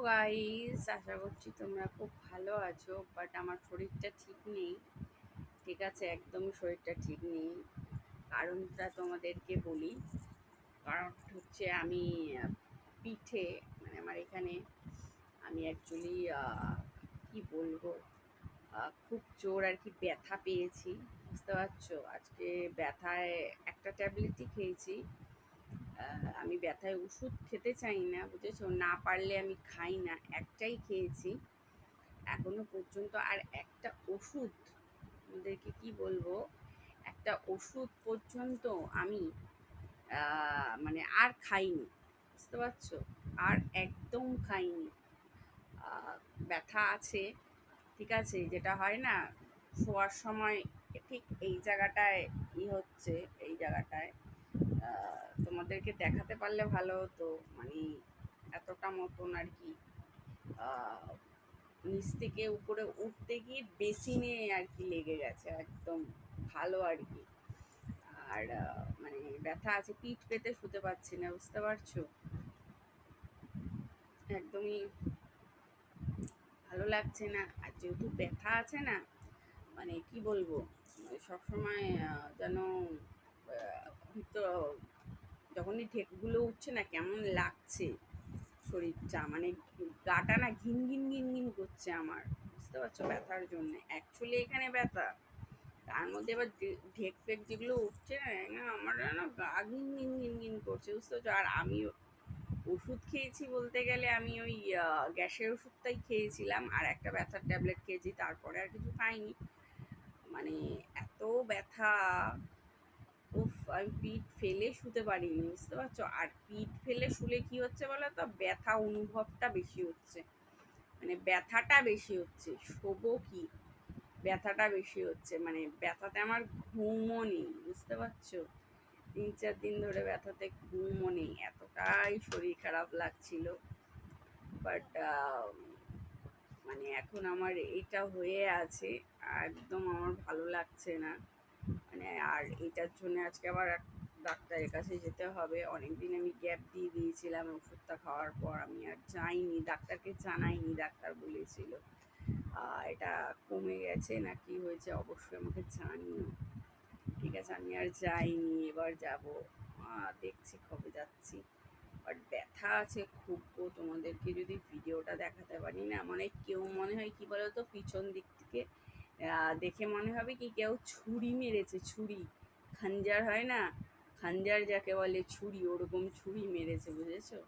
Guys, আশা করছি তোমরা খুব ভালো আছো। বাট আমার শরীরটা ঠিক নেই। ঠিক আছে, একদমই শরীরটা ঠিক নেই। কারণটা তোমাদেরকে বলি। কারণ হচ্ছে আমি পিঠে, মানে আমার এখানে আমি অ্যাকচুয়ালি কি বলবো, খুব জোর আর কি ব্যথা পেয়েছি। বুঝতে পারছো, আজকে ব্যথায় একটা ট্যাবলেটই খেয়েছি। আমি ব্যথায় ওষুধ খেতে চাই না, বুঝেছো, না পারলে আমি খাই না, একটাই খেয়েছি এখনো পর্যন্ত। আর একটা ওষুধ, ওদেরকে কি বলবো, একটা ওষুধ পর্যন্ত আমি মানে আর খাইনি। বুঝতে পারছো, আর একদম খাইনি। ব্যথা আছে, ঠিক আছে, যেটা হয় না শোয়ার সময়, ঠিক এই জায়গাটায় হচ্ছে, এই জায়গাটায় তোমাদেরকে দেখাতে পারলে ভালো হতো। মানে এতটা মতন আর কি, নিচ থেকে উপরে উঠতে গিয়ে বেসিনে আর কি লেগে গেছে একদম, ভালো আর কি। আর মানে ব্যথা আছে, পিঠ পেতে শুতে পারছি না, বুঝতে পারছো, একদমই ভালো লাগছে না। আর যেহেতু ব্যথা আছে না, মানে কি বলবো, সবসময় যেন ভিতর, যখনই ঢেকগুলো উঠছে না কেমন লাগছে শরীরটা, মানে গাটা না ঘিন ঘিন ঘিন ঘিন করছে আমার। বুঝতে পারছো, ব্যথার জন্য অ্যাকচুয়ালি এখানে ব্যথা, তার মধ্যে আবার ঢেক ফেক যেগুলো উঠছে না, আমার না গা ঘিন ঘিন ঘিন ঘিন করছে, বুঝতে পারছো। আর আমি ওষুধ খেয়েছি বলতে গেলে, আমি ওই গ্যাসের ওষুধটাই খেয়েছিলাম আর একটা ব্যথার ট্যাবলেট খেয়েছি, তারপরে আর কিছু খাইনি। মানে এত ব্যথা, উফ, আমি পিঠ ফেলে শুতে পারিনি, বুঝতে পারছো। আর পিঠ ফেলে শুলে কি হচ্ছে বলো তো, ব্যথা অনুভবটা বেশি হচ্ছে, মানে ব্যথাটা বেশি হচ্ছে, শোবো কি, ব্যথাটা বেশি হচ্ছে, মানে ব্যথাতে আমার ঘুমও নেই, বুঝতে পারছো। 3-4 দিন ধরে ব্যথাতে ঘুমও নেই, এতটাই শরীর খারাপ লাগছিল। বাট মানে এখন আমার এইটা হয়ে আছে, একদম আমার ভালো লাগছে না। মানে আর এটার জন্য আজকে আবার ডাক্তারের কাছে যেতে হবে। অনেকদিন আমি গ্যাপ দিয়ে দিয়েছিলাম ওষুধটা খাওয়ার পর, আমি আর যাইনি, ডাক্তারকে জানাইনি। ডাক্তার বলেছিল এটা কমে গেছে না কি হয়েছে অবশ্যই আমাকে জানিও। ঠিক আছে, আমি আর যাইনি, এবার যাব, দেখছি কবে যাচ্ছি। বাট ব্যথা আছে খুব গো, তোমাদেরকে যদি ভিডিওটা দেখাতে পারি না, মানে কেউ মনে হয় কি বলতো, পিছন দিক থেকে দেখে মনে হবে কি কেউ ছুরি মেরেছে, ছুরি, খাঞ্জার হয় না, খাঞ্জার যাকে বলে ছুরি, ওরকম ছুরি মেরেছে, বুঝেছো।